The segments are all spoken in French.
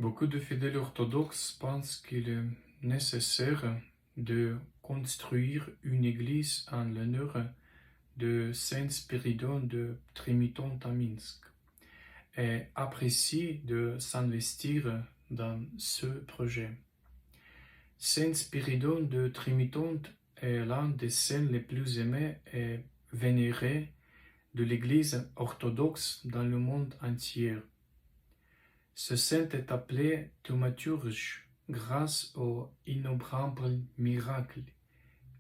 Beaucoup de fidèles orthodoxes pensent qu'il est nécessaire de construire une église en l'honneur de Saint Spiridon de Trimitonte à Minsk et apprécient de s'investir dans ce projet. Saint Spiridon de Trimitonte est l'un des saints les plus aimés et vénérés de l'Église orthodoxe dans le monde entier. Ce saint est appelé thaumaturge grâce aux innombrables miracles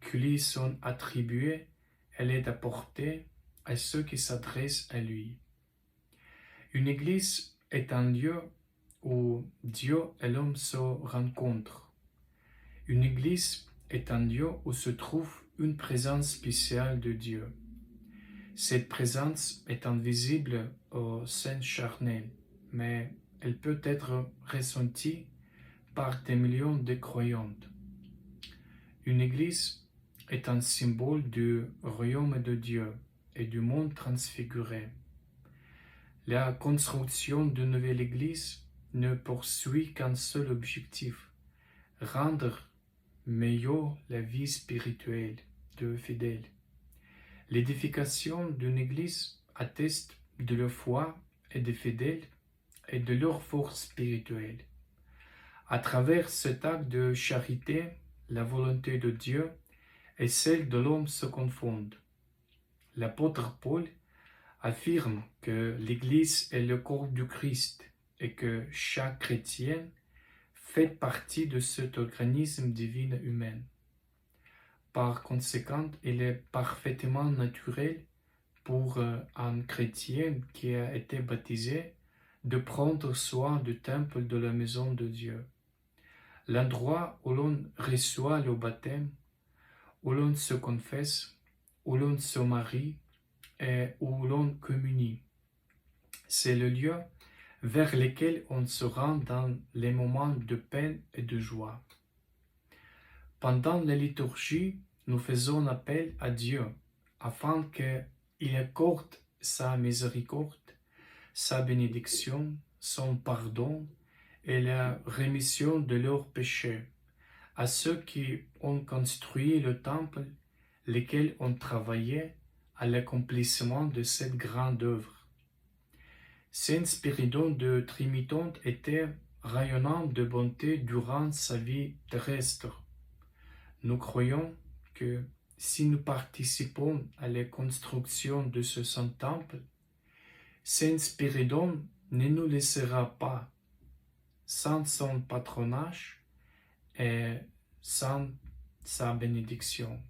qui lui sont attribués et l'aide apportée à ceux qui s'adressent à lui. Une église est un lieu où Dieu et l'homme se rencontrent. Une église est un lieu où se trouve une présence spéciale de Dieu. Cette présence est invisible aux saints charnels, mais elle peut être ressentie par des millions de croyantes. Une église est un symbole du royaume de Dieu et du monde transfiguré. La construction d'une nouvelle église ne poursuit qu'un seul objectif, rendre meilleure la vie spirituelle des fidèles. L'édification d'une église atteste de leur foi et des fidèles et de leur force spirituelle. À travers cet acte de charité, la volonté de Dieu et celle de l'homme se confondent. L'apôtre Paul affirme que l'Église est le corps du Christ et que chaque chrétien fait partie de cet organisme divin humain. Par conséquent, il est parfaitement naturel pour un chrétien qui a été baptisé de prendre soin du temple de la maison de Dieu, l'endroit où l'on reçoit le baptême, où l'on se confesse, où l'on se marie et où l'on communie. C'est le lieu vers lequel on se rend dans les moments de peine et de joie. Pendant la liturgie, nous faisons appel à Dieu afin qu'il accorde sa miséricorde, sa bénédiction, son pardon et la rémission de leurs péchés à ceux qui ont construit le temple, lesquels ont travaillé à l'accomplissement de cette grande œuvre. Saint Spiridon de Trimitonte était rayonnant de bonté durant sa vie terrestre. Nous croyons que si nous participons à la construction de ce saint temple, Saint Spiridon ne nous laissera pas sans son patronage et sans sa bénédiction.